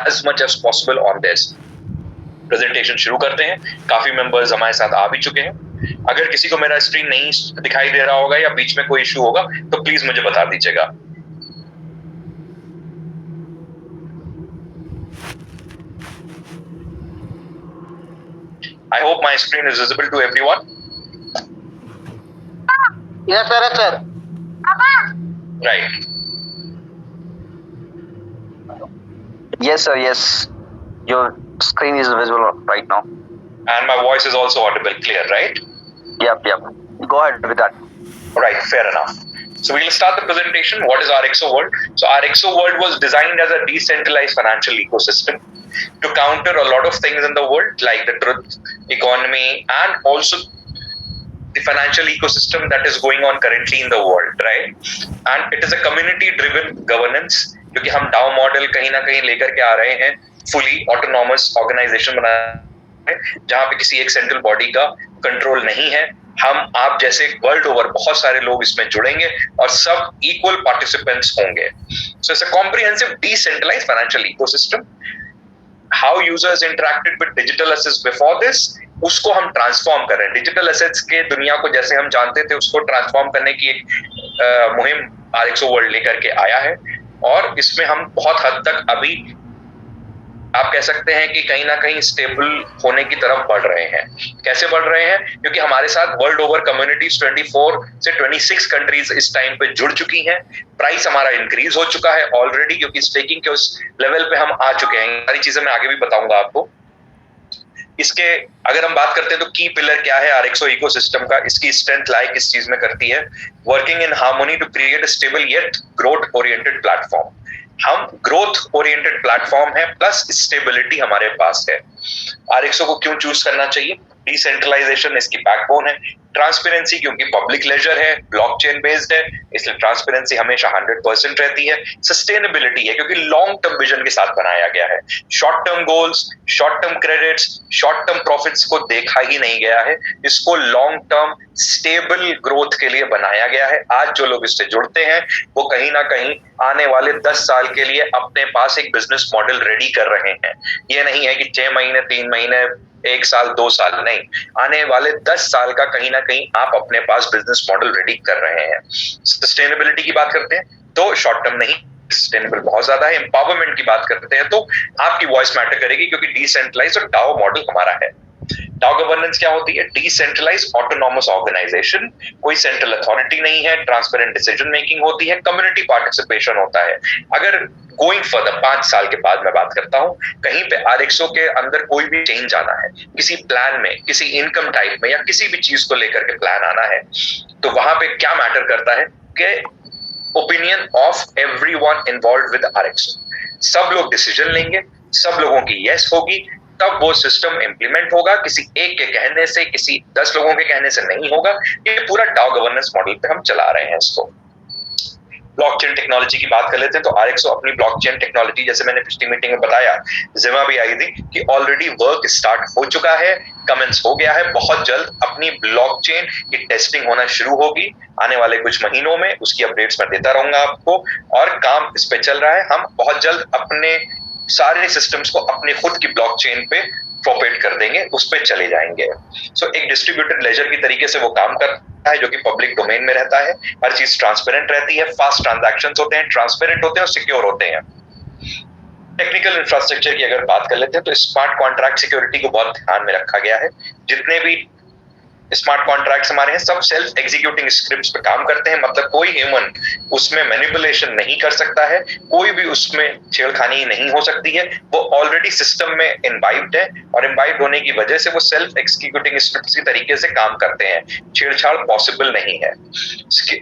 as much as possible on this. Presentation शुरू करते हैं। काफी मेंबर्स हमारे साथ आ भी चुके हैं। अगर किसी को मेरा स्क्रीन नहीं दिखाई दे रहा होगा या बीच में कोई इश्यू होगा तो प्लीज मुझे बता दीजिएगा। I hope my screen is visible to everyone. Yes, sir. Yes, sir. Right. Yes, sir. Yes. Your screen is visible right now. And my voice is also audible, clear, right? Yep. Yep. Go ahead with that. Right, fair enough. So we'll start the presentation. What is RXO World? So RXO World was designed as a decentralized financial ecosystem to counter a lot of things in the world, like the truth economy and also the financial ecosystem that is going on currently in the world, right? And it is a community-driven governance, क्योंकि हम DAO model कहीं ना कहीं लेकर के आ रहे हैं, fully autonomous organization बना है, जहाँ पे किसी एक सेंट्रल बॉडी का कंट्रोल नहीं है। हम आप जैसे वर्ल्ड ओवर बहुत सारे लोग इसमें जुड़ेंगे और सब इक्वल पार्टिसिपेंट्स होंगे। So it's a comprehensive decentralised financial ecosystem. How users interacted with digital assets before this, उसको हम ट्रांसफॉर्म कर रहे हैं। डिजिटल एसेट्स के दुनिया को जैसे हम जानते थे उसको ट्रांसफॉर्म करने की एक मुहिम RXO वर्ल्ड लेकर के आया है और इसमें हम बहुत हद तक अभी आप कह सकते हैं कि कहीं ना कहीं स्टेबल होने की तरफ बढ़ रहे हैं। कैसे बढ़ रहे हैं? क्योंकि हमारे साथ वर्ल्ड ओवर कम्युनिटीज 24 से 26 कंट्रीज इस टाइम पे जुड़ चुकी हैं। प्राइस हमारा इंक्रीज हो चुका है ऑलरेडी, क्योंकि स्टेकिंग के उस लेवल पे हम आ चुके हैं। सारी चीजें मैं आगे भी बताऊंगा आपको। इसके अगर हम बात करते हैं तो की पिलर क्या है RXO इकोसिस्टम का, इसकी स्ट्रेंथ लाइक किस चीज में करती है? Working in harmony to create a stable yet growth oriented platform. हम ग्रोथ ओरिएंटेड प्लेटफॉर्म है प्लस स्टेबिलिटी हमारे पास है। RXO को क्यों चूज करना चाहिए? डिसेंट्रलाइजेशन इसकी बैकबोन है। ट्रांसपेरेंसी क्योंकि पब्लिक लेजर है, ब्लॉकचेन बेस्ड है, इसलिए ट्रांसपेरेंसी हमेशा 100% रहती है। सस्टेनेबिलिटी है क्योंकि लॉन्ग टर्म विजन के साथ बनाया गया है। Short term goals, short term credits, short term profits को देखा ही नहीं गया है। इसको लॉन्ग टर्म स्टेबल ग्रोथ के लिए बनाया गया है। आज जो लोग इससे जुड़ते हैं वो कहीं ना कहीं आने वाले 10 साल के लिए अपने पास एक बिजनेस मॉडल रेडी कर रहे हैं। ये नहीं है कि 6 महीने, 3 महीने, 1 साल, 2 साल, नहीं, आने वाले 10 साल का कहीं ना कहीं आप अपने पास बिजनेस मॉडल रेडी कर रहे हैं। सस्टेनेबिलिटी की बात करते हैं तो शॉर्ट टर्म नहीं, सस्टेनेबल बहुत ज्यादा है। एम्पावरमेंट की बात करते हैं तो आपकी वॉइस मैटर करेगी क्योंकि डिसेंट्रलाइज्ड और डाओ मॉडल हमारा है। डाओ गवर्नेंस क्या होती है? डिसेंट्रलाइज्ड ऑटोनॉमस ऑर्गेनाइजेशन, कोई सेंट्रल अथॉरिटी नहीं है, ट्रांसपेरेंट डिसीजन मेकिंग होती है, कम्युनिटी पार्टिसिपेशन होता है। अगर गोइंग फर्दर 5 साल के बाद मैं बात करता हूं, कहीं पे RXO के अंदर कोई भी चेंज आना है, किसी प्लान में, किसी इनकम टाइप में या किसी भी चीज को लेकर के प्लान आना है, तो वहां पे क्या मैटर करता है कि opinion of everyone involved with RXO। सब लोग डिसीजन लेंगे, सब लोगों की यस होगी, तब वो सिस्टम इंप्लीमेंट होगा। किसी एक के कहने से, किसी 10 लोगों के कहने से नहीं होगा। ये पूरा डाओ गवर्नेंस मॉडल पे हम चला रहे हैं इसको। ब्लॉकचेन टेक्नोलॉजी की बात कर लेते हैं तो RXO अपनी ब्लॉकचेन टेक्नोलॉजी, जैसे मैंने पिछली मीटिंग में बताया, जिमा भी आई थी कि ऑलरेडी वर्क स्टार्ट हो चुका है, कमेंस हो गया है। बहुत जल्द अपनी ब्लॉकचेन की टेस्टिंग होना शुरू होगी आने वाले कुछ महीनों में। उसकी अपडेट्स मैं देता रहूंगा आपको और काम इस पे चल रहा है। हम बहुत जल्द अपने सारे सिस्टम्स को अपने खुद की ब्लॉकचेन पे प्रोपेट कर देंगे, उस पे चले जाएंगे। सो एक डिस्ट्रीब्यूटेड लेजर की तरीके से वो काम करता है जो कि पब्लिक डोमेन में रहता है। हर चीज ट्रांसपेरेंट रहती है, फास्ट ट्रांजैक्शंस होते हैं, ट्रांसपेरेंट होते हैं और सिक्योर होते हैं। टेक्निकल इंफ्रास्ट्रक्चर की अगर बात कर लेते हैं तो स्मार्ट कॉन्ट्रैक्ट सिक्योरिटी को बहुत ध्यान में रखा गया है। जितने भी स्मार्ट कॉन्ट्रैक्ट्स हमारे हैं सब सेल्फ एग्जीक्यूटिंग स्क्रिप्ट्स पे काम करते हैं, मतलब कोई ह्यूमन उसमें मैनिपुलेशन नहीं कर सकता है, कोई भी उसमें छेड़खानी नहीं हो सकती है। वो ऑलरेडी सिस्टम में इनवाइव्ड है और इनवाइव्ड होने की वजह से वो सेल्फ एग्जीक्यूटिंग स्क्रिप्ट्स की तरीके से काम करते हैं। छेड़छाड़ पॉसिबल नहीं है।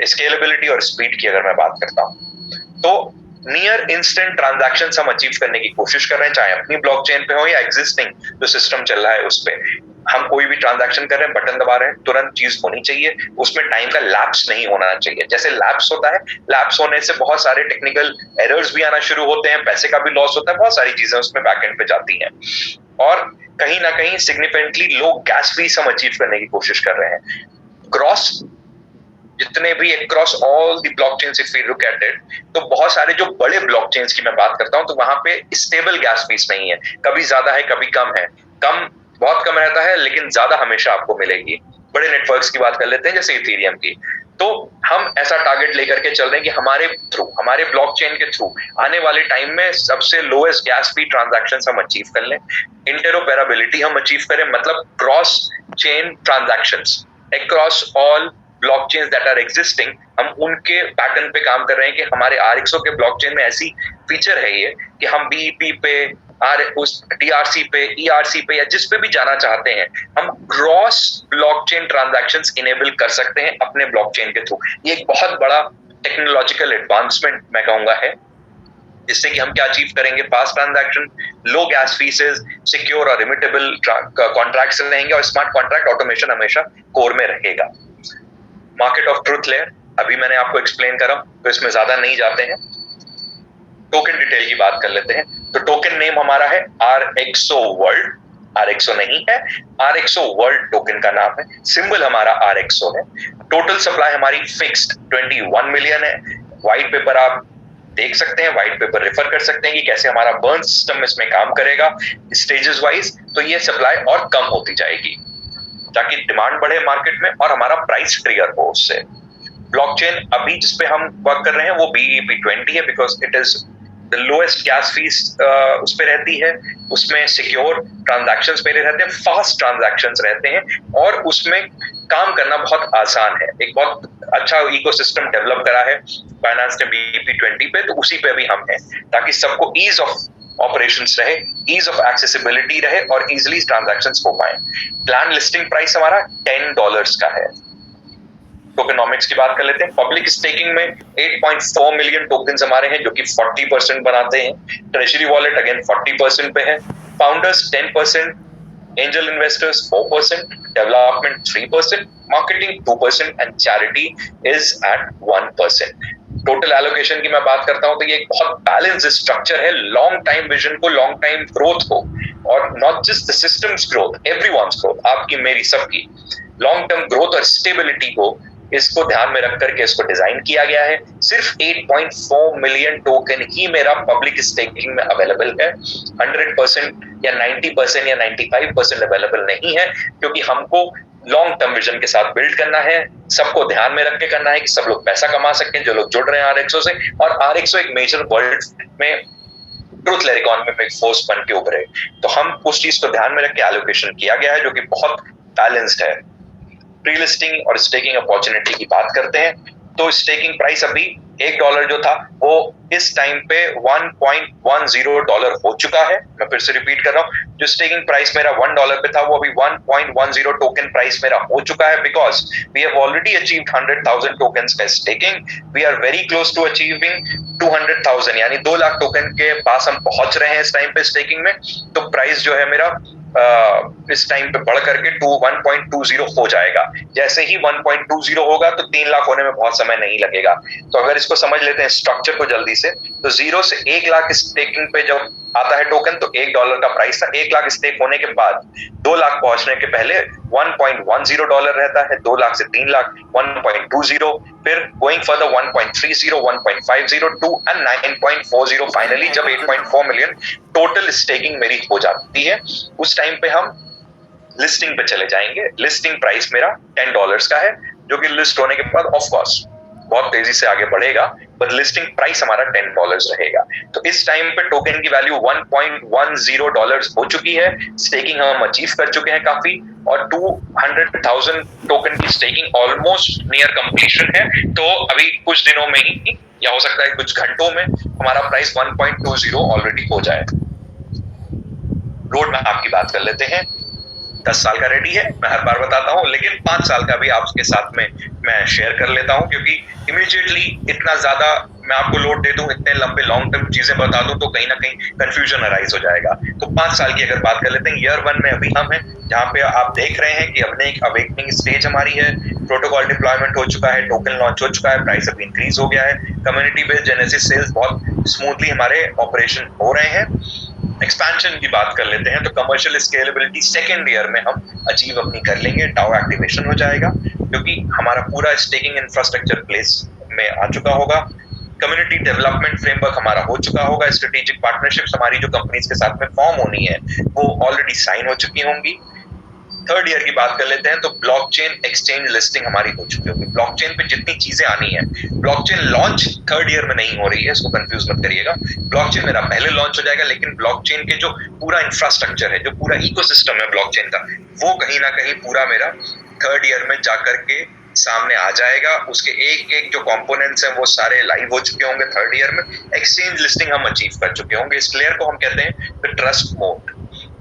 स्केलेबिलिटी और स्पीड की अगर मैं बात करता हूं तो नियर इंस्टेंट ट्रांजैक्शन हम अचीव करने की कोशिश कर रहे हैं, चाहे अपनी ब्लॉकचेन पे हो या एग्जिस्टिंग जो सिस्टम चल रहा है उस पे। हम कोई भी ट्रांजैक्शन कर रहे हैं, बटन दबा रहे हैं, तुरंत चीज होनी चाहिए, उसमें टाइम का लैप्स नहीं होना चाहिए। जैसे लैप्स होता है, लैप्स होने से बहुत सारे टेक्निकल एरर्स भी आना शुरू होते हैं, पैसे का भी लॉस होता है, बहुत सारी चीजें उसमें बैकएंड पे जाती हैं और कहीं ना कहीं सिग्निफिकेंटली लो गैस फीस हम अचीव करने की कोशिश कर रहे हैं। ग्रॉस जितने भी across all the blockchains if we look at it, तो बहुत सारे जो बड़े ब्लॉकचेन्स की मैं बात करता हूं, तो वहां पे स्टेबल गैस फीस नहीं है, कभी ज्यादा है कभी कम है, कम बहुत कम रहता है लेकिन ज्यादा हमेशा आपको मिलेगी। बड़े नेटवर्क्स की बात कर लेते हैं जैसे इथेरियम की, तो हम ऐसा टारगेट लेकर के चल रहे हैं कि हमारे ब्लॉकचेन के थ्रू आने वाले टाइम में सबसे लोएस्ट गैस फी ट्रांजैक्शंस हम अचीव कर लें, इंटरऑपरेबिलिटी हम अचीव करें, मतलब cross chain transactions across all blockchains that are existing, हम उनके पैटर्न पे काम कर रहे हैं कि हमारे RXO के ब्लॉकचेन में ऐसी फीचर है ये कि हम BEP पे उस DRC पे ERC पे या जिस पे भी जाना चाहते हैं, हम क्रॉस ब्लॉकचेन ट्रांजैक्शंस इनेबल कर सकते हैं अपने ब्लॉकचेन के थ्रू। ये एक बहुत बड़ा टेक्नोलॉजिकल एडवांसमेंट मैं कहूंगा है, जिससे कि हम क्या अचीव करेंगे, फास्ट ट्रांजैक्शन, लो गैस फीसेस, सिक्योर और इमिटेबल कॉन्ट्रैक्ट्स रहेंगे और स्मार्ट कॉन्ट्रैक्ट ऑटोमेशन हमेशा कोर में रहेगा। मार्केट ऑफ ट्रूथ लेयर अभी मैंने आपको एक्सप्लेन करा, तो इसमें ज्यादा नहीं जाते हैं, टोकन डिटेल की बात कर लेते हैं। तो टोकन नेम हमारा है RXO वर्ल्ड, RXO नहीं है, RXO वर्ल्ड टोकन का नाम है, सिंबल हमारा RXO है। टोटल सप्लाई हमारी फिक्स्ड 21 मिलियन है। व्हाइट पेपर आप देख सकते हैं, व्हाइट पेपर रेफर कर सकते हैं कि कैसे हमारा बर्न सिस्टम इसमें काम करेगा स्टेजेस वाइज, तो ये सप्लाई और कम होती जाएगी ताकि डिमांड बढ़े मार्केट में और हमारा प्राइस ट्रिगर हो उससे। ब्लॉकचेन अभी जिस पे हम वर्क कर रहे हैं वो BEP20 है, because it is the lowest gas fees उस पे रहती है, उसमें सिक्योर ट्रांजैक्शंस पहले रहते हैं, फास्ट ट्रांजैक्शंस रहते हैं और उसमें काम करना बहुत आसान है। एक बहुत अच्छा इकोसिस्टम डेवलप करा है फाइनेंस ने BEP20 पे, तो उसी पे अभी हम हैं ताकि सबको ईज ऑफ ऑपरेशंस रहे, ईज ऑफ एक्सेसिबिलिटी रहे और इजीली ट्रांजैक्शंस हो पाए। प्लान लिस्टिंग प्राइस हमारा $10 का है। टोकेनॉमिक्स की बात कर लेते हैं। पब्लिक स्टेकिंग में 8.4 मिलियन टोकन्स हमारे हैं जो कि 40% बनाते हैं। ट्रेजरी वॉलेट अगेन 40% पे है। Founders 10%, angel investors 4%, development 3%, marketing 2% and charity is at 1%। Total allocation की मैं बात करता हूं तो ये एक बहुत बैलेंस स्ट्रक्चर है लॉन्ग टाइम विजन को, लॉन्ग टाइम ग्रोथ को, और not just the systems growth, everyone's growth, आपकी मेरी सबकी लॉन्ग टर्म ग्रोथ और स्टेबिलिटी को इसको ध्यान में रख करके इसको डिजाइन किया गया है। सिर्फ 8.4 मिलियन टोकन ही मेरा पब्लिक स्टेकिंग में अवेलेबल है, 100% या 90% या 95% अवेलेबल नहीं है, क्योंकि हमको लॉन्ग टर्म विजन के साथ बिल्ड करना है, सबको ध्यान में रख के करना है कि सब लोग पैसा कमा सकें जो लोग जुड़ रहे हैं RXO से, और RXO एक मेजर वर्ल्ड में ट्रूथ लेयर इकोनॉमी में एक फोर्स बन के उभरे। तो हम उस चीज को ध्यान में रख के एलोकेशन किया गया है जो कि बहुत बैलेंस्ड है। प्री लिस्टिंग और स्टेकिंग अपॉर्चुनिटी की बात करते हैं तो स्टेकिंग प्राइस अभी $1 जो था वो इस टाइम पे $1.10 हो चुका है। मैं फिर से रिपीट कर रहा हूँ, जो स्टेकिंग प्राइस मेरा $1 पे था वो अभी 1.10 टोकन प्राइस मेरा हो चुका है, because we have already achieved 100,000 tokens का staking. We are very close to achieving 200,000, यानी 2 लाख टोकन के पास हम पहुंच रहे हैं इस टाइम पे स्टेकिंग में। तो प्राइस जो है मेरा इस टाइम पे बढ़ करके 1.20 हो जाएगा। जैसे ही 1.20 होगा तो 3 लाख होने में बहुत समय नहीं लगेगा। तो अगर इसको समझ लेते हैं स्ट्रक्चर को जल्दी से, तो 0 से 1 लाख स्टेकिंग पे जब आता है टोकन तो $1 का प्राइस था। 1 लाख स्टेक होने के बाद 2 लाख पहुंचने के पहले $1.10 रहता है, 2 लाख से 3 लाख 1.20, फिर गोइंग फर्दर 1.30, 1.50, 2 एंड 9.40, फाइनली जब 8.4 मिलियन टोटल स्टेकिंग मेरी हो जाती है उस टाइम पे हम लिस्टिंग पे चले जाएंगे। लिस्टिंग प्राइस मेरा $10 का है, जो कि लिस्ट होने के बाद ऑफ कोर्स बहुत तेजी से आगे बढ़ेगा, पर लिस्टिंग प्राइस हमारा $10 रहेगा। तो इस टाइम पे टोकन की वैल्यू $1.10 हो चुकी है। स्टेकिंग हम अचीव कर चुके हैं काफी, और 200,000 टोकन की स्टेकिंग ऑलमोस्ट नियर कंप्लीशन है। तो अभी कुछ दिनों में ही, या हो सकता है कुछ घंटों में, हमारा प्राइस 1.20 ऑलरेडी हो जाए। रोड मैप आपकी बात कर लेते हैं। 10 साल का रेडी है, मैं हर बार बताता हूं, लेकिन 5 साल का भी आपके साथ में मैं शेयर कर लेता हूं, क्योंकि इमीडिएटली इतना ज्यादा मैं आपको लोड दे दूं, इतने लंबे लॉन्ग टर्म चीजें बता दूं तो कहीं ना कहीं कंफ्यूजन अराइज हो जाएगा। तो 5 साल की अगर बात कर लेते हैं, ईयर 1 में अभी हम हैं जहां पे आप देख रहे हैं कि अपने एक अवेकनिंग स्टेज हमारी है, प्रोटोकॉल डिप्लॉयमेंट हो चुका है, टोकन लॉन्च हो चुका है, प्राइस अभी इंक्रीज हो गया है, कम्युनिटी बेस्ड जेनेसिस सेल्स बहुत स्मूथली हमारे ऑपरेशन हो रहे हैं। एक्सपेंशन की बात कर लेते हैं तो कमर्शियल स्केलेबिलिटी सेकेंड ईयर में हम अचीव अपनी कर लेंगे, डाउ एक्टिवेशन हो जाएगा। क्योंकि हमारा पूरा स्टेकिंग इंफ्रास्ट्रक्चर प्लेस में आ चुका होगा, कम्युनिटी डेवलपमेंट फ्रेमवर्क हमारा हो चुका होगा, स्ट्रेटेजिक पार्टनरशिप्स हमारी जो कंपनीज के साथ में फॉर्म होनी है वो ऑलरेडी साइन हो चुकी होंगी। थर्ड ईयर की बात कर लेते हैं तो ब्लॉकचेन एक्सचेंज लिस्टिंग हमारी हो चुकी होगी। ब्लॉकचेन पे जितनी चीजें आनी है, ब्लॉकचेन लॉन्च थर्ड ईयर में नहीं हो रही है, इसको कंफ्यूज मत करिएगा। ब्लॉकचेन मेरा पहले लॉन्च हो जाएगा, लेकिन ब्लॉकचेन के जो पूरा इंफ्रास्ट्रक्चर है, जो पूरा इकोसिस्टम है ब्लॉकचेन का, वो कहीं ना कहीं पूरा मेरा थर्ड ईयर में जाकर के सामने आ जाएगा। उसके एक एक जो कंपोनेंट्स हैं वो सारे लाइव हो चुके होंगे थर्ड ईयर में। एक्सचेंज लिस्टिंग हम अचीव कर चुके होंगे। इस लेयर को हम कहते हैं द ट्रस्ट मोड।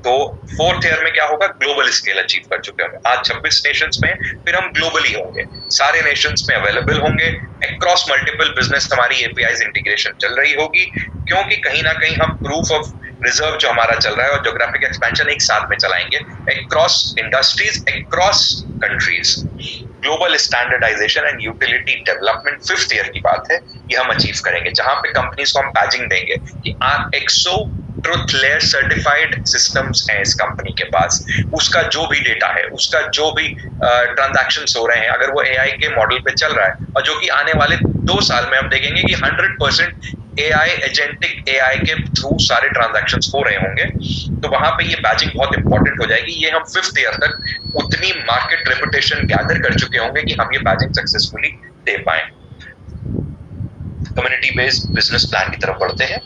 तो फोर्थ ईयर में क्या होगा, ग्लोबल स्केल अचीव कर चुके होंगे। आज 26 नेशंस में, फिर हम ग्लोबली होंगे, सारे नेशंस में अवेलेबल होंगे। अक्रॉस मल्टीपल बिजनेस हमारी एपीआईज इंटीग्रेशन चल रही होगी, क्योंकि कहीं ना कहीं हम प्रूफ ऑफ रिजर्व जो हमारा चल रहा है और ज्योग्राफिक एक्सपेंशन एक साथ में चलाएंगे across industries, across countries. Global standardisation and utility development fifth year की बात है, ये हम अचीव करेंगे, जहां पे कंपनीज को हम बैजिंग देंगे कि एक्सो ट्रुथ लेयर सर्टिफाइड सिस्टम्स हैं इस कंपनी के पास। उसका जो भी डेटा है, उसका जो भी ट्रांजैक्शंस हो रहे हैं, अगर वो एआई के मॉडल पे चल रहा है, और जो कि आने वाले 2 साल में हम देखेंगे कि 100% एआई, एजेंटिक एआई के थ्रू सारे ट्रांजैक्शंस हो रहे होंगे, तो वहां पे ये बैजिंग बहुत इंपॉर्टेंट हो जाएगी। ये हम फिफ्थ ईयर तक उतनी मार्केट रेपुटेशन गैदर कर चुके होंगे कि हम ये बैजिंग सक्सेसफुली दे पाए। कम्युनिटी बेस्ड बिजनेस प्लान की तरफ बढ़ते हैं।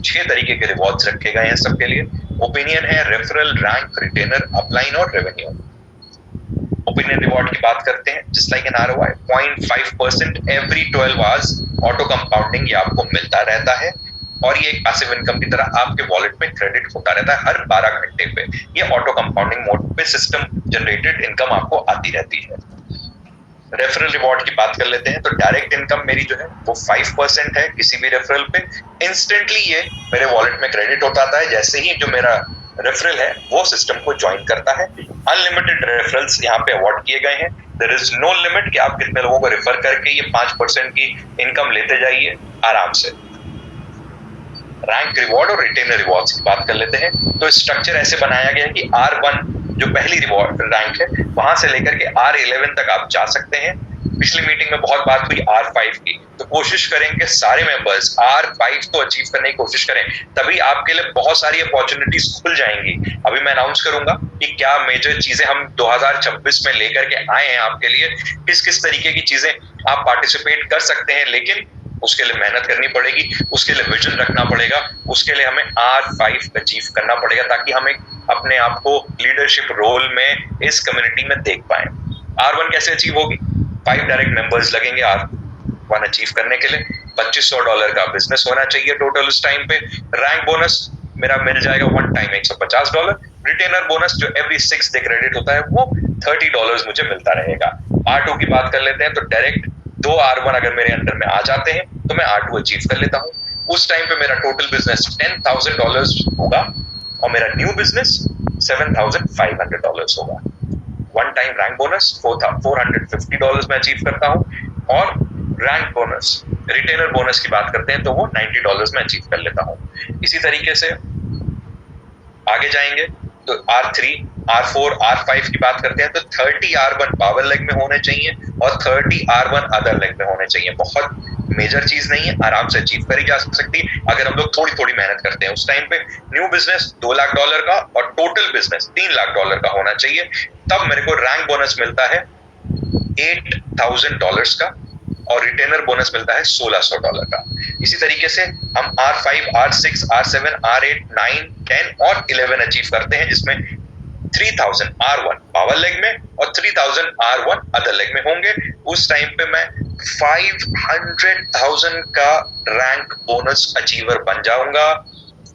6 तरीके के रिवॉर्ड्स रखे गए हैं सबके लिए। ओपिनियन है, रेफरल, रैंक, रिटेनर, अपलाइन और रेवेन्यू। ओपिनियन रिवॉर्ड की बात करते हैं, just like an ROI 0.5% every 12 hours auto compounding ये आपको मिलता रहता है, और ये एक पैसिव इनकम की तरह आपके वॉलेट में क्रेडिट होता रहता है हर 12 घंटे पे। ये ऑटो कंपाउंडिंग मोड पे सिस्टम जनरेटेड इनकम आपको आती रहती है। रेफरल रिवॉर्ड की बात कर लेते हैं तो डायरेक्ट इनकम मेरी जो है वो 5% है किसी भी रेफरल पे। इंस्टेंटली ये मेरे वॉलेट में क्रेडिट होता आता है जैसे ही जो मेरा रेफरल है वो सिस्टम को ज्वाइन करता है। अनलिमिटेड रेफरल्स यहाँ पे अवॉर्ड किए गए हैं। देयर इज नो लिमिट कि आप कितने लोगों को रेफर करके ये 5% की इनकम लेते जाइए आराम से। रैंक रिवॉर्ड और रिटेनर रिवॉर्ड्स की बात कर लेते हैं तो स्ट्रक्चर ऐसे बनाया गया है कि R1 जो पहली रिवॉर्ड रैंक है वहां से लेकर के R11 तक आप जा सकते हैं। पिछली मीटिंग में बहुत बात हुई R5 की, तो कोशिश करेंगे सारे मेंबर्स R5 तो अचीव करने की कोशिश करें, तभी आपके लिए बहुत सारी अपॉर्चुनिटीज खुल जाएंगी। अभी मैं अनाउंस करूंगा कि क्या मेजर चीजें हम 2026 में लेकर के आए हैं आपके लिए, किस किस तरीके की चीजें आप पार्टिसिपेट कर सकते हैं, लेकिन उसके लिए मेहनत करनी पड़ेगी, उसके लिए विजन रखना पड़ेगा, उसके लिए हमें R5 अचीव करना पड़ेगा ताकि हम एक अपने आप को लीडरशिप रोल में इस कम्युनिटी में देख पाए। R1 कैसे अचीव होगी? 5 डायरेक्ट मेंबर्स लगेंगे R1 अचीव करने के लिए। $2500 का बिजनेस होना चाहिए टोटल उस टाइम पे। रैंक बोनस मेरा मिल जाएगा वन टाइम $150। रिटेनर बोनस जो एवरी 6 डे क्रेडिट होता है वो $30 मुझे मिलता रहेगा। R2 की बात कर लेते हैं तो डायरेक्ट 2 R1 अगर मेरे अंडर में आ जाते हैं तो मैं R2 अचीव कर लेता हूँ। उस टाइम पे मेरा टोटल बिजनेस $10,000 होगा और मेरा न्यू बिजनेस $7,500 होगा। वन टाइम रैंक बोनस $450 में अचीव करता हूँ, और रैंक बोनस, रिटेनर बोनस की बात करते हैं तो वो $90 में अचीव कर लेता हूँ। इसी तरीके से आगे जाएंगे तो R3, R4, R5 की बात करते हैं तो 30 R1 पावर लेग में होने चाहिए और 30 R1 अदर लेग में होने चाहिए। बहुत मेजर चीज नहीं है, आराम से अचीव करी जा सकती है अगर हम लोग थोड़ी थोड़ी मेहनत करते हैं। उस टाइम पे न्यू बिजनेस $2 लाख का और टोटल बिजनेस $3 लाख का होना चाहिए, तब मेरे को रैंक बोनस मिलता है $8,000 का और रिटेनर बोनस मिलता है $1,600 का। इसी तरीके से हम R5, R6, R7, R8, 9, 10 और 11 अचीव करते हैं, जिसमें 3,000 R1 पावर लेग में और 3,000 R1 अदर लेग में होंगे। उस टाइम पे मैं 500,000 का रैंक बोनस अचीवर बन जाऊंगा।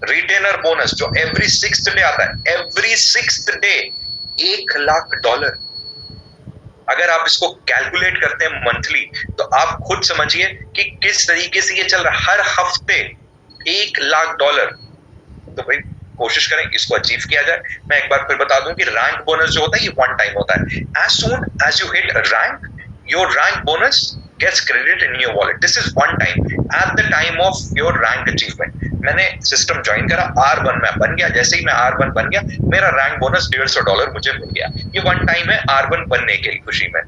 रिटेनर बोनस जो एवरी 6th डे आता है, एवरी 6th डे $1 लाख। अगर आप इसको कैलकुलेट करते हैं मंथली तो आप खुद समझिए कि किस तरीके से ये चल रहा है। हर हफ्ते $1 लाख। तो भाई कोशिश करें इसको अचीव किया जाए। मैं एक बार फिर बता दूं कि रैंक बोनस जो होता है ये वन टाइम होता है। As soon as you hit rank, your rank bonus gets credited in your wallet. This is one time at the time of your rank achievement. मैंने सिस्टम ज्वाइन करा, R1 में बन गया, जैसे ही मैं R1 बन गया मेरा रैंक बोनस $150 मुझे मिल गया। ये वन टाइम है R1 बनने की खुशी में।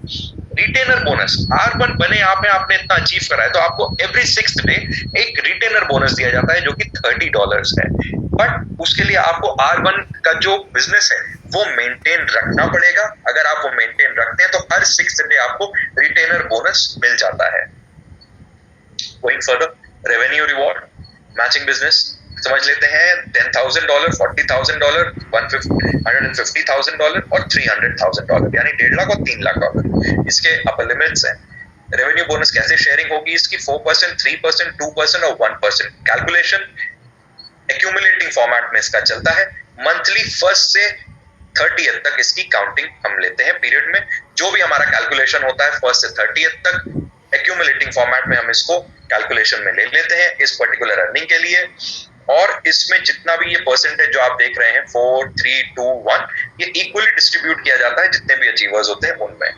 रिटेनर बोनस, R1 बने आप में, आपने इतना अचीव करा है तो आपको एवरी 6th डे एक रिटेनर बोनस दिया जाता है जो कि $30 है। बट उसके लिए आपको R1 का जो बिजनेस है वो मेंटेन रखना पड़ेगा। अगर आप वो मेंटेन रखते हैं तो हर 6th डे आपको रिटेनर बोनस मिल जाता है। Going further, revenue reward, matching business समझ लेते हैं। $10,000, $40,000, $150,000 और $300,000, यानी 1.5 लाख और $3 लाख। इसके अपर लिमिट्स हैं। रेवेन्यू बोनस कैसे शेयरिंग होगी इसकी? 4%, 3%, 2% और 1%। कैलकुलेशन एक्यूमुलेटिंग फॉर्मेट में इसका चलता है। मंथली 1st से 30th तक इसकी काउंटिंग हम लेते हैं पीरियड में। जो भी हमारा कैलकुलेशन होता है 1st से 30th तक एक्यूमुलेटिंग फॉर्मेट में हम इसको कैलकुलेशन में ले लेते हैं इस पर्टिकुलर अर्निंग के लिए। और इसमें जितना भी ये परसेंटेज जो आप देख रहे हैं 4, 3, 2, 1, ये इक्वली डिस्ट्रीब्यूट किया जाता है जितने भी अचीवर्स होते हैं उनमें।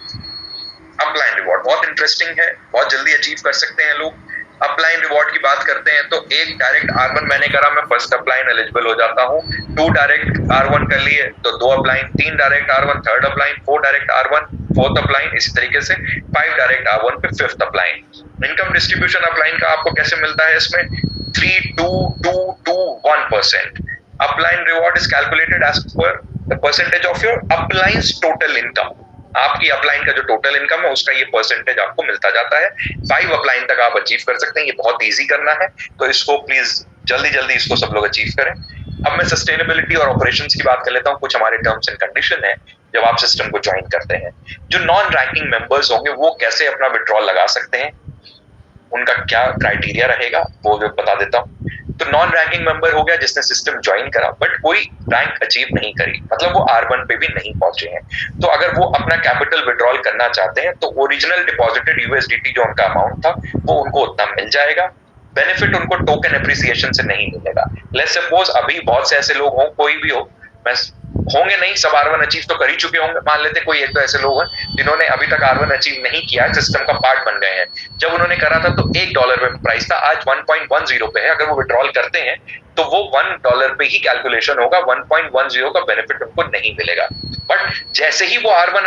अपलाइन रिवॉर्ड बहुत इंटरेस्टिंग है, बहुत जल्दी अचीव कर सकते हैं लोग। अपलाइन रिवॉर्ड की बात करते हैं तो एक डायरेक्ट R1 मैंने करा, मैं फर्स्ट अपलाइन एलिजिबल हो जाता हूँ। 2 डायरेक्ट R1 कर लिए तो 2 upline, 3 direct R1 third upline, 4 direct R1 fourth upline, इसी तरीके से 5 डायरेक्ट R1 पे 5th upline. Income distribution upline का आपको कैसे मिलता है इसमें? 3, 2, 2, 2, 1%। Upline reward is calculated as per the percentage of your uplines total income. आपकी अपलाइन का जो टोटल इनकम है उसका ये परसेंटेज आपको मिलता जाता है। 5 अपलाइन तक आप अचीव कर सकते हैं, ये बहुत इजी करना है, तो इसको प्लीज जल्दी जल्दी इसको सब लोग अचीव करें। अब मैं सस्टेनेबिलिटी और ऑपरेशंस की बात कर लेता हूँ। कुछ हमारे टर्म्स एंड कंडीशन है जब आप सिस्टम को ज्वाइन करते हैं। जो नॉन रैंकिंग मेंबर्स होंगे वो कैसे अपना विड्रॉल लगा सकते हैं, उनका क्या क्राइटेरिया रहेगा वो मैं बता देता हूँ। तो नॉन रैंकिंग मेंबर हो गया जिसने सिस्टम ज्वाइन करा बट कोई रैंक अचीव नहीं करी, मतलब वो R1 पे भी नहीं पहुंचे हैं। तो अगर वो अपना कैपिटल विड्रॉल करना चाहते हैं तो ओरिजिनल डिपॉजिटेड USDT जो उनका अमाउंट था वो उनको उतना मिल जाएगा। बेनिफिट उनको टोकन एप्रिसिएशन से नहीं मिलेगा। लेट्स सपोज अभी बहुत से ऐसे लोग हों, कोई भी हो, मैं होंगे नहीं, सब R1 अचीव तो कर ही चुके होंगे। मान लेते कोई एक तो ऐसे लोग हैं जिन्होंने अभी तक R1 अचीव नहीं किया, सिस्टम का पार्ट बन गए हैं। जब उन्होंने करा था तो $1 पे प्राइस था, आज 1.10 पे है। अगर वो विड्रॉल करते हैं तो वो $1 पे ही कैलकुलेशन होगा, 1.10 का बेनिफिट उनको नहीं मिलेगा। बट जैसे ही वो R1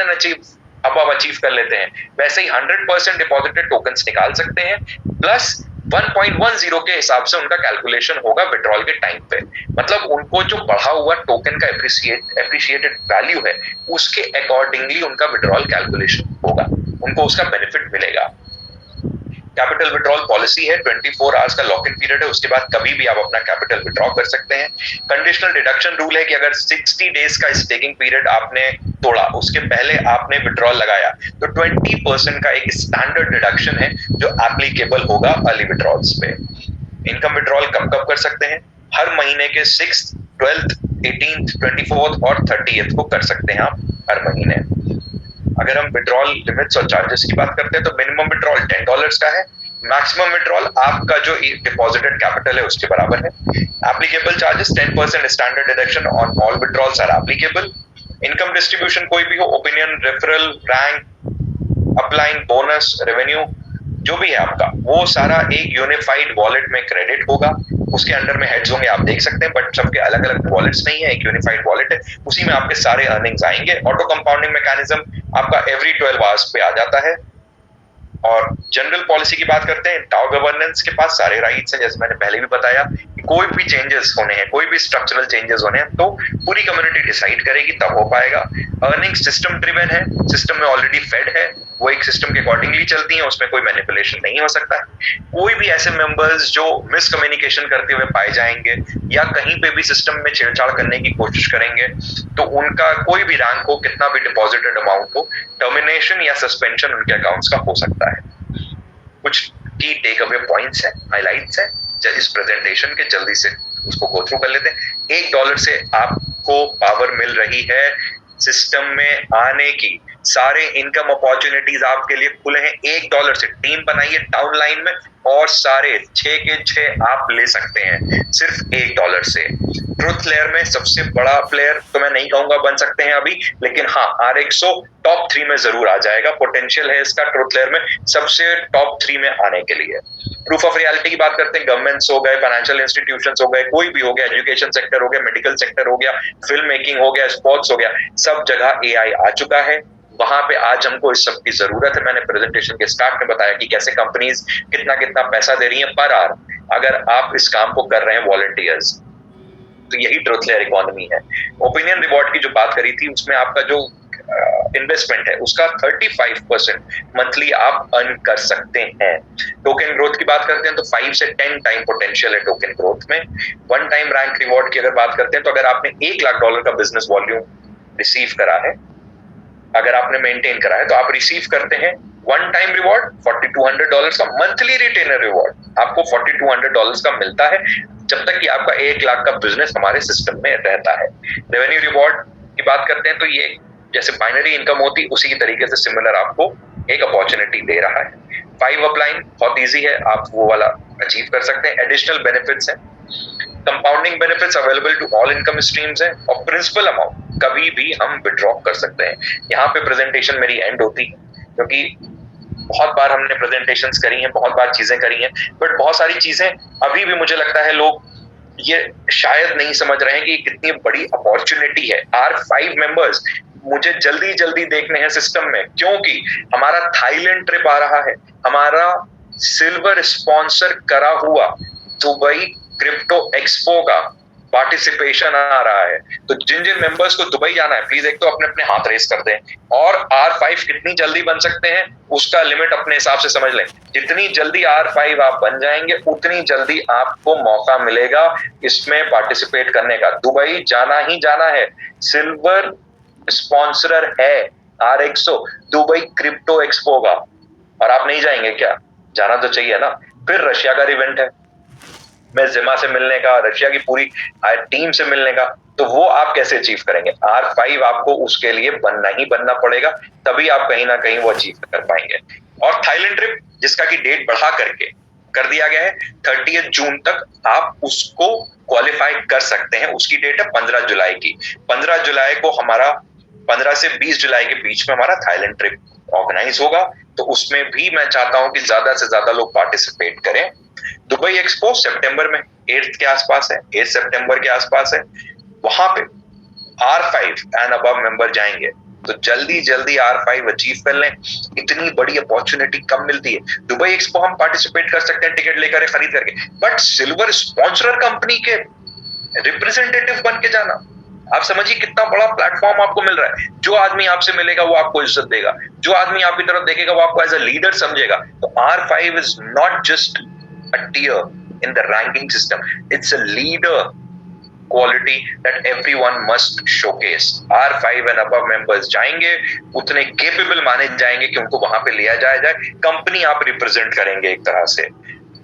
अचीव कर लेते हैं वैसे ही 100% डिपॉजिटेड टोकन्स निकाल सकते हैं, प्लस 1.10 के हिसाब से उनका कैलकुलेशन होगा विड्रॉल के टाइम पे। मतलब उनको जो बढ़ा हुआ टोकन का एप्रिशिएटेड वैल्यू है उसके अकॉर्डिंगली उनका विड्रॉल कैलकुलेशन होगा, उनको उसका बेनिफिट मिलेगा। कैपिटल विड्रॉल पॉलिसी है, 24 आवर्स का लॉक इन पीरियड है, उसके बाद कभी भी आप अपना कैपिटल विड्रॉ कर सकते हैं। कंडीशनल डिडक्शन रूल है कि अगर 60 डेज का स्टेकिंग पीरियड आपने तोड़ा, उसके पहले आपने विड्रॉल लगाया तो 20% का एक स्टैंडर्ड डिडक्शन है जो एप्लीकेबल होगा अर्ली विड्रॉल्स पे। इनकम विड्रॉल कब कब कर सकते हैं? हर महीने के 6th, 12th, 18th, 24th और 30th को कर सकते हैं आप हर महीने। अगर हम विड्रॉल लिमिट्स और चार्जेस की बात करते हैं तो मिनिमम विड्रॉल $10 का है, मैक्सिमम विड्रॉल आपका जो डिपॉजिटेड कैपिटल है उसके बराबर है। Applicable charges 10% standard deduction on all withdrawals are applicable. Income distribution कोई भी हो, opinion, referral, rank, upline, bonus, revenue, जो भी है आपका वो सारा एक यूनिफाइड वॉलेट में क्रेडिट होगा। उसके अंडर में हेड्स होंगे, आप देख सकते हैं, बट सबके अलग अलग वॉलेट्स नहीं है, एक यूनिफाइड वॉलेट है, उसी में आपके सारे अर्निंग्स आएंगे। ऑटो कंपाउंडिंग मैकेनिज्म आपका एवरी 12 आवर्स पे आ जाता है। और जनरल पॉलिसी की बात करते हैं, टाउ गवर्नेंस के पास सारे राइट्स हैं, जैसे मैंने पहले भी बताया कि कोई भी चेंजेस होने हैं, कोई भी स्ट्रक्चरल चेंजेस होने हैं तो पूरी कम्युनिटी डिसाइड करेगी तब हो पाएगा। अर्निंग सिस्टम ड्रिवन है, सिस्टम में ऑलरेडी फेड है, वो एक सिस्टम के अकॉर्डिंगली चलती है, उसमें कोई मैनिपुलेशन नहीं हो सकता। कोई भी ऐसे मेंबर्स जो मिसकम्युनिकेशन करते हुए पाए जाएंगे या कहीं पे भी सिस्टम में छेड़छाड़ करने की कोशिश करेंगे तो उनका कोई भी रैंक हो, कितना भी डिपॉजिटेड अमाउंट हो, टर्मिनेशन या सस्पेंशन उनके अकाउंट्स का हो सकता है। कुछ की टेक अवे पॉइंट्स हैं, हाइलाइट्स हैं इस प्रेजेंटेशन के, जल्दी से उसको गो थ्रू कर लेते हैं। $1 से आपको पावर मिल रही है सिस्टम में आने की, सारे इनकम अपॉर्चुनिटीज आपके लिए खुले हैं। $1 से टीम बनाइए डाउनलाइन में और सारे 6 के 6 आप ले सकते हैं सिर्फ $1 से। ट्रुथ लेयर में सबसे बड़ा प्लेयर तो मैं नहीं कहूंगा बन सकते हैं अभी, लेकिन हाँ RXO टॉप 3 में जरूर आ जाएगा, पोटेंशियल है इसका ट्रुथ लेयर में सबसे टॉप 3 में आने के लिए। प्रूफ ऑफ रियलिटी की बात करते हैं, गवर्नमेंट्स हो गए, फाइनेंशियल इंस्टीट्यूशंस हो गए, कोई भी हो गया, एजुकेशन सेक्टर हो गया, मेडिकल सेक्टर हो गया, फिल्म मेकिंग हो गया, स्पोर्ट्स हो गया, सब जगह AI आ चुका है। वहां पे आज हमको इस सब की जरूरत है। मैंने प्रेजेंटेशन के स्टार्ट में बताया कि कैसे कंपनीज कितना कितना पैसा दे रही है पर आवर अगर आप इस काम को कर रहे हैं वॉलंटियर्स। तो यही ट्रुथ लेयर इकोनॉमी है। ओपिनियन रिवॉर्ड की जो बात करी थी उसमें आपका जो इन्वेस्टमेंट है उसका 35% मंथली आप अर्न कर सकते हैं। टोकन ग्रोथ की बात करते हैं तो 5 से 10 टाइम पोटेंशियल है टोकन ग्रोथ में। वन टाइम रैंक रिवॉर्ड की अगर बात करते हैं तो अगर आपने $1 लाख का बिजनेस वॉल्यूम रिसीव करा है, अगर आपने मेंटेन करा है तो आप रिसीव करते हैं वन टाइम रिवॉर्ड $4,200 का। मंथली रिटेनर रिवॉर्ड आपको $4,200 का मिलता है जब तक कि आपका 1 लाख का बिजनेस हमारे सिस्टम में रहता है। रेवेन्यू रिवॉर्ड की बात करते हैं तो ये जैसे बाइनरी इनकम होती उसी तरीके से सिमिलर आपको एक अपॉर्चुनिटी दे रहा है। 5 अपलाइन बहुत इजी है, आप वो वाला अचीव कर सकते हैं। एडिशनल बेनिफिट्स हैं, compounding benefits available to all income streams है और प्रिंसिपल अमाउंट कभी भी हम विड्रॉ कर सकते हैं। यहाँ पे प्रेजेंटेशन मेरी एंड होती है क्योंकि बहुत बार हमने प्रेजेंटेशंस करी हैं, बहुत बार चीजें करी हैं, बट बहुत सारी चीजें अभी भी मुझे लगता है लोग ये शायद नहीं समझ रहे हैं कि कितनी बड़ी अपॉर्चुनिटी है। R5 मेंबर्स मुझे जल्दी जल्दी देखने हैं सिस्टम में क्योंकि हमारा थाईलैंड ट्रिप आ रहा है, हमारा सिल्वर स्पॉन्सर करा हुआ दुबई क्रिप्टो एक्सपो का पार्टिसिपेशन आ रहा है। तो जिन जिन मेंबर्स को दुबई जाना है प्लीज एक तो अपने अपने हाथ रेस कर दें और R5 कितनी जल्दी बन सकते हैं उसका लिमिट अपने हिसाब से समझ लें। जितनी जल्दी R5 आप बन जाएंगे उतनी जल्दी आपको मौका मिलेगा इसमें पार्टिसिपेट करने का। दुबई जाना ही जाना है, सिल्वर स्पॉन्सर है RXO दुबई क्रिप्टो एक्सपो का। और आप नहीं जाएंगे क्या? जाना तो चाहिए ना। फिर रशिया का इवेंट है, मैं जिमा से मिलने का, रशिया की पूरी टीम से मिलने का, तो वो आप कैसे अचीव करेंगे? R5 आपको उसके लिए बनना ही बनना पड़ेगा, तभी आप कहीं ना कहीं वो अचीव कर पाएंगे। और थाईलैंड ट्रिप जिसका की डेट बढ़ा करके कर दिया गया है 30 जून तक आप उसको क्वालिफाई कर सकते हैं। उसकी डेट है 15 जुलाई की। 15 जुलाई को हमारा 15 से 20 जुलाई के बीच में हमारा थाईलैंड ट्रिप ऑर्गेनाइज होगा, तो उसमें भी मैं चाहता हूं कि ज्यादा से ज्यादा लोग पार्टिसिपेट करें। दुबई एक्सपो सितंबर में 8 के आसपास है, 8 सितंबर के आसपास है। वहां पे R5 एंड अबव मेंबर जाएंगे तो जल्दी जल्दी R5 अचीव कर लें। इतनी बड़ी अपॉर्चुनिटी कम मिलती है। दुबई एक्सपो हम पार्टिसिपेट कर सकते हैं टिकट लेकर खरीद करके, बट सिल्वर स्पॉन्सर कंपनी के रिप्रेजेंटेटिव बन के जाना, आप समझिए कितना बड़ा प्लेटफॉर्म आपको मिल रहा है। जो आदमी आपसे मिलेगा वो आपको इज्जत देगा, जो आदमी आपकी तरफ देखेगा वो आपको एज अ लीडर समझेगा। तो R5 is not just a tier in the ranking system, it's a leader quality that everyone must showcase. R5 and above members जाएंगे, उतने capable माने जाएंगे कि उनको वहां पे लिया जाए। कंपनी आप रिप्रेजेंट करेंगे एक तरह से।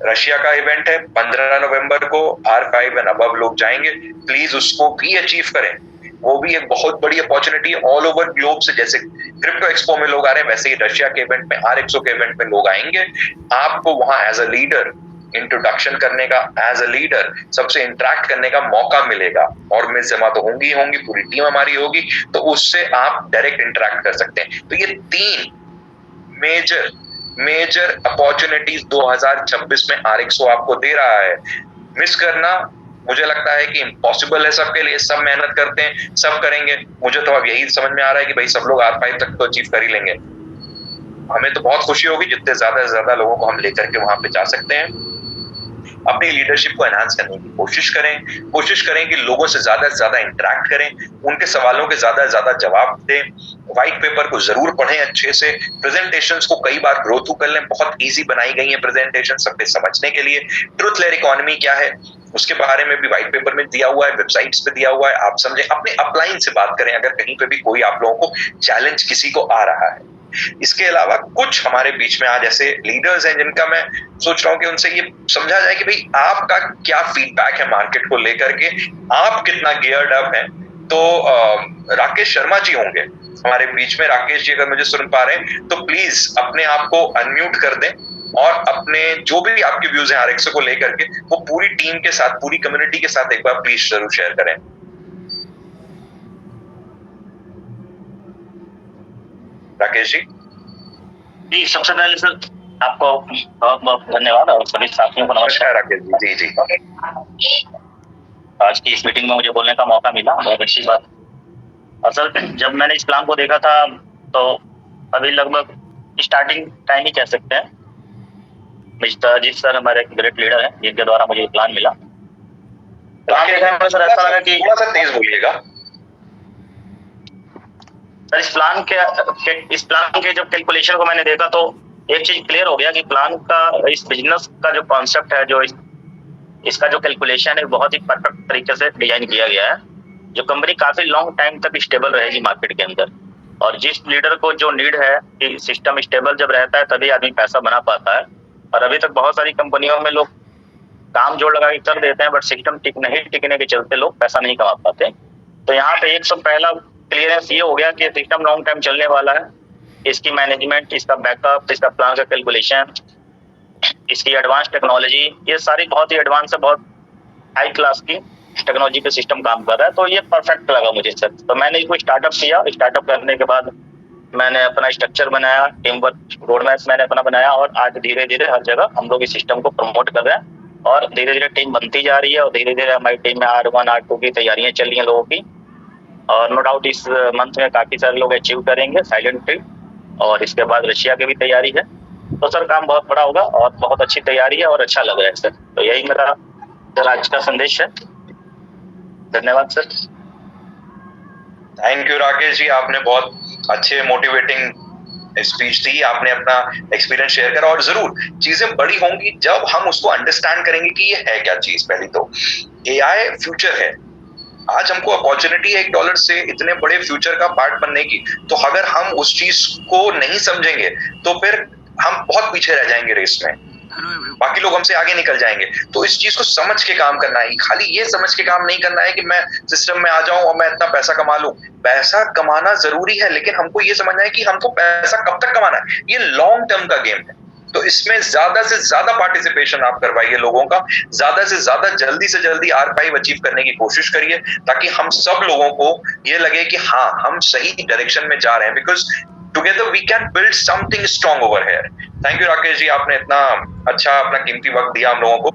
रशिया का इवेंट है 15 नवंबर को, R5 एंड अबव लोग जाएंगे, प्लीज उसको भी अचीव करें। वो भी एक बहुत बड़ी अपॉर्चुनिटी है। ऑल ओवर ग्लोब से जैसे क्रिप्टो एक्सपो में लोग आ रहे हैं वैसे ही रशिया के इवेंट में, RXO के इवेंट में लोग आएंगे। आपको वहां एज अ लीडर इंट्रोडक्शन करने का, एज अ लीडर सबसे इंटरेक्ट करने का मौका मिलेगा। और मिस जमा तो होंगी होंगी, पूरी टीम हमारी होगी, तो उससे आप डायरेक्ट इंटरेक्ट कर सकते हैं। तो ये 3 मेजर अपॉर्चुनिटीज 2026 में RXO आपको दे रहा है। मिस करना मुझे लगता है कि इम्पॉसिबल है सबके लिए। सब मेहनत करते हैं, सब करेंगे। मुझे तो अब यही समझ में आ रहा है कि भाई सब लोग R5 तक तो अचीव कर ही लेंगे। हमें तो बहुत खुशी होगी जितने ज्यादा से ज्यादा लोगों को हम लेकर के वहां पे जा सकते हैं। अपनी लीडरशिप को एनहांस करने की कोशिश करें कि लोगों से ज्यादा इंटरेक्ट करें, उनके सवालों के ज्यादा जवाब दें। व्हाइट पेपर को जरूर पढ़ें अच्छे से, प्रेजेंटेशंस को कई बार ग्रो थ्रू कर लें। बहुत इजी बनाई गई है प्रेजेंटेशन सबके समझने के लिए। ट्रुथ लेयर इकोनॉमी क्या है उसके बारे में भी व्हाइट पेपर में दिया हुआ है, वेबसाइट्स पे दिया हुआ है, आप समझें। अपने अपलाइन से बात करें अगर कहीं पे भी कोई आप लोगों को चैलेंज किसी को आ रहा है। इसके अलावा कुछ हमारे बीच में आज ऐसे लीडर्स हैं जिनका मैं सोच रहा हूं कि उनसे ये समझा जाए कि भाई आपका क्या फीडबैक है मार्केट को लेकर के, आप कितना गियर्ड अप हैं। तो राकेश शर्मा जी होंगे हमारे बीच में। राकेश जी अगर मुझे सुन पा रहे हैं तो प्लीज अपने आप को अनम्यूट कर दें और अपने जो भी आपके व्यूज हैं RXO को लेकर के वो पूरी टीम के साथ, पूरी कम्युनिटी के साथ एक बार प्लीज जरूर शेयर करें। राकेश जी। सबसे पहले सर आपको बहुत बहुत धन्यवाद और सभी साथियों को नमस्कार। राकेश जी। जी आज की इस मीटिंग में मुझे बोलने का मौका मिला, बहुत अच्छी बात। असल जब मैंने इस प्लान को देखा था तो अभी लगभग स्टार्टिंग टाइम ही कह सकते हैं। मिस्टर अजीत सर हमारे एक ग्रेट लीडर हैं, जिनके द्वारा मुझे प्लान मिला। प्लान देखने में सर ऐसा लगा कि थोड़ा सा तेज बोलिएगा सर। इस प्लान के जब कैलकुलेशन को मैंने देखा तो एक चीज क्लियर हो गया कि प्लान का, इस बिजनेस का जो कॉन्सेप्ट है, जो इसका जो कैलकुलेशन है, बहुत ही परफेक्ट तरीके से डिजाइन किया गया है। जो कंपनी काफी लॉन्ग टाइम तक स्टेबल रहेगी मार्केट के अंदर, और जिस लीडर को जो नीड है कि सिस्टम स्टेबल जब रहता है तभी आदमी पैसा बना पाता है। और अभी तक बहुत सारी कंपनियों में लोग काम जोड़ लगा के कर देते हैं, बट सिस्टम टिकने के चलते लोग पैसा नहीं कमा पाते। तो यहाँ पे एक सब पहला क्लियरेंस ये हो गया कि सिस्टम लॉन्ग टाइम चलने वाला है। इसकी मैनेजमेंट, इसका बैकअप, इसका प्लान का कैलकुलेशन, इसकी एडवांस टेक्नोलॉजी, ये सारी बहुत ही एडवांस है, बहुत हाई क्लास की टेक्नोलॉजी पे सिस्टम काम कर रहा है। तो ये परफेक्ट लगा मुझे सर। तो मैंने इसको स्टार्टअप किया। स्टार्टअप करने के बाद मैंने अपना स्ट्रक्चर बनाया, टीम वर्क रोडमैप मैंने अपना बनाया, और आज धीरे धीरे हर जगह हम लोग इस सिस्टम को प्रमोट कर रहे हैं। और धीरे धीरे टीम बनती जा रही है, और धीरे धीरे हमारी टीम में R1 R2 की तैयारियां चल रही हैं लोगों की। और नो डाउट इस मंथ में काफी सारे लोग अचीव करेंगे साइलेंटली। और इसके बाद रशिया की भी तैयारी है। तो सर काम बहुत बड़ा होगा और बहुत अच्छी तैयारी है और अच्छा लग रहा है सर। तो यही मेरा सर आज का संदेश है। धन्यवाद sir. Thank you Rakesh ji, आपने बहुत अच्छे मोटिवेटिंग स्पीच दी, आपने अपना एक्सपीरियंस शेयर करा। और जरूर चीजें बड़ी होंगी जब हम उसको अंडरस्टैंड करेंगे कि ये है क्या चीज। पहली तो AI फ्यूचर है। आज हमको अपॉर्चुनिटी है $1 से इतने बड़े फ्यूचर का पार्ट बनने की। तो अगर हम उस चीज को नहीं समझेंगे तो फिर हम बहुत पीछे रह जाएंगे रेस में, बाकी लोग हमसे आगे निकल जाएंगे। तो इस चीज को समझ के काम करना है। खाली ये समझ के काम नहीं करना है कि मैं सिस्टम में आ जाऊं और मैं इतना पैसा कमा लूं। पैसा कमाना जरूरी है, लेकिन हमको ये समझना है कि हमको पैसा कब तक कमाना है। ये लॉन्ग टर्म का गेम है। तो इसमें ज्यादा से ज्यादा पार्टिसिपेशन आप करवाइए लोगों का, ज्यादा से ज्यादा जल्दी से जल्दी R5 अचीव करने की कोशिश करिए, ताकि हम सब लोगों को ये लगे कि हाँ हम सही डायरेक्शन में जा रहे हैं। Because together we can build something strong over here. Thank you Rakesh ji, आपने इतना अच्छा अपना कीमती वक्त दिया हम लोगों को।